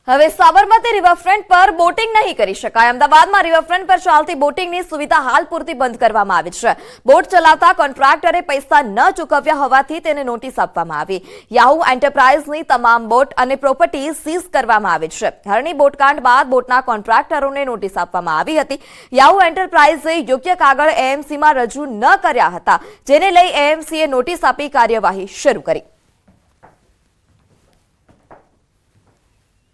હવે સાબરમતી રિવરફ્રન્ટ પર બોટિંગ નહીં કરી શકાય। અમદાવાદમાં રિવરફ્રન્ટ પર ચાલતી બોટિંગની સુવિધા હાલ પૂરતી બંધ કરવામાં આવી છે। બોટ ચલાવતા કોન્ટ્રાક્ટરે પૈસા ન ચૂકવ્યા હોવાથી તેને નોટિસ આપવામાં આવી। યાહુ એન્ટરપ્રાઇઝની તમામ બોટ અને પ્રોપર્ટી સીઝ કરવામાં આવી છે। હરણી બોટકાંડ બાદ બોટના કોન્ટ્રાક્ટરોને નોટિસ આપવામાં આવી હતી। યાહુ એન્ટરપ્રાઇઝે યોગ્ય કાગળ એએમસીમાં રજૂ ન કર્યા હતા, જેને લઈ એએમસીએ નોટિસ આપી કાર્યવાહી શરૂ કરી।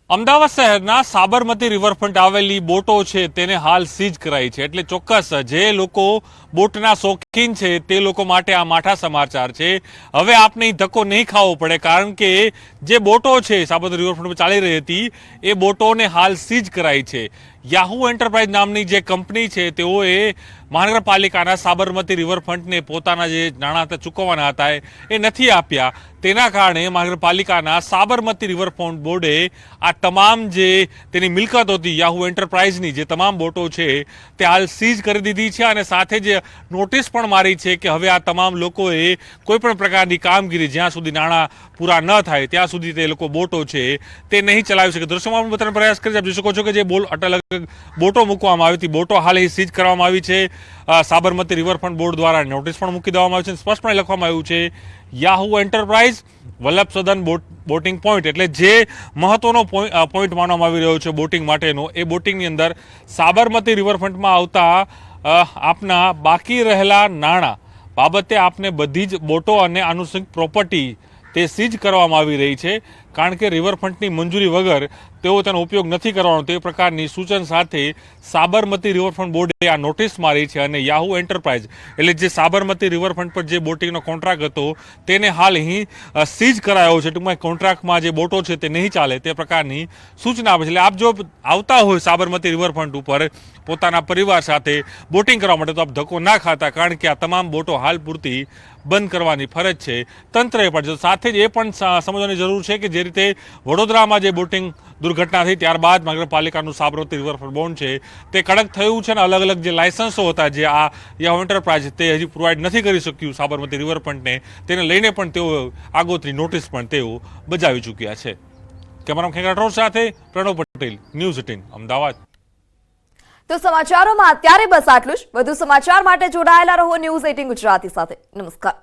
અમદાવાદ શહેરના સાબરમતી રિવરફ્રન્ટ આવેલી બોટો છે તેને હાલ સીઝ કરાઈ છે। એટલે ચોક્કસ જે લોકો બોટના શોખીન છે તે લોકો માટે આ માઠા સમાચાર છે। હવે આપને ધક્કો નહીં ખાવો પડે, કારણ કે જે બોટો છે સાબરમતી રિવરફ્રન્ટ પર ચાલી રહી હતી એ બોટોને હાલ સીઝ કરાઈ છે। યાહુ એન્ટરપ્રાઇઝ નામની જે કંપની છે તેઓએ મહાનગરપાલિકાના સાબરમતી રિવરફ્રન્ટને પોતાના જે નાણાં હતા ચૂકવવાના હતા એ નથી આપ્યા। તેના કારણે મહાનગરપાલિકાના સાબરમતી રિવરફ્રન્ટ બોર્ડે આ તમામ જે તેની મિલકત હતી યાહુ એન્ટરપ્રાઇઝની જે તમામ બોટો છે તે હાલ સીઝ કરી દીધી છે અને સાથે જ નોટિસ પણ મારી છે કે હવે આ તમામ લોકોએ કોઈપણ પ્રકારની કામગીરી જ્યાં સુધી નાણાં પૂરા ન થાય ત્યાં સુધી તે લોકો બોટો છે તે નહીં ચલાવી શકે। દ્રશ્યોમાં બતાવવાનો પ્રયાસ કરી આપ જોઈ શકો છો કે જે અલગ બોટો મૂકવામાં આવી હતી, બોટો હાલ અહીં સીઝ કરવામાં આવી છે। સાબરમતી રિવરફ્રન્ટ બોર્ડ દ્વારા નોટિસ પણ મૂકી દેવામાં આવી છે। સ્પષ્ટપણે લખવામાં આવ્યું છે યાહુ એન્ટરપ્રાઇઝ વલ્લભ સદન બોટિંગ પોઈન્ટ, એટલે જે મહત્વનો પોઈન્ટ માનવામાં આવી રહ્યો છે બોટિંગ માટેનો, એ બોટિંગની અંદર સાબરમતી રિવરફ્રન્ટમાં આવતા આપના બાકી રહેલા નાણાં બાબતે આપને બધી જ બોટો અને આનુષંગિક પ્રોપર્ટી તે સીઝ કરવામાં આવી રહી છે, કારણ કે રિવરફ્રન્ટની મંજૂરી વગર તેઓ તેનો ઉપયોગ નથી કરવાનો તે પ્રકારની સૂચન સાથે સાબરમતી રિવરફ્રન્ટ બોર્ડે આ નોટિસ મારી છે। અને યાહુ એન્ટરપ્રાઇઝ એટલે જે સાબરમતી રિવરફ્રન્ટ પર જે બોટિંગનો કોન્ટ્રાક્ટ હતો તેને હાલ અહીં સીઝ કરાયો છે। ટૂંકમાં કોન્ટ્રાક્ટમાં જે બોટો છે તે નહીં ચાલે તે પ્રકારની સૂચના આપે છે। એટલે આપ જો આવતા હોય સાબરમતી રિવરફ્રન્ટ ઉપર પોતાના પરિવાર સાથે બોટિંગ કરવા માટે તો આપ ધક્કો ના ખાતા, કારણ કે આ તમામ બોટો હાલ પૂરતી બંધ કરવાની ફરજ છે તંત્રએ પણ। સાથે જ એ પણ સમજવાની જરૂર છે કે જે રીતે વડોદરામાં જે બોટિંગ દુર્ઘટના થઈ ત્યારબાદ મહાનગરપાલિકાનું સાબરમતી રિવરફ્રન્ટ બોન્ડ છે તે કડક થયું છે અને અલગ અલગ જે લાયસન્સો હતા જે આ યાહુ એન્ટરપ્રાઇઝ તે હજી પ્રોવાઈડ નથી કરી શક્યું સાબરમતી રિવરફ્રન્ટને, તેને લઈને પણ તેઓ આગોતરી નોટિસ પણ તેઓ બજાવી ચૂક્યા છે। કેમેરામેન ખેંગા રાઠોડ સાથે પ્રણવ પટેલ, ન્યૂઝ 18 અમદાવાદ। તો સમાચારોમાં અત્યારે બસ આટલું જ। વધુ સમાચાર માટે જોડાયેલા રહો ન્યૂઝ 18 ગુજરાતી સાથે। નમસ્કાર।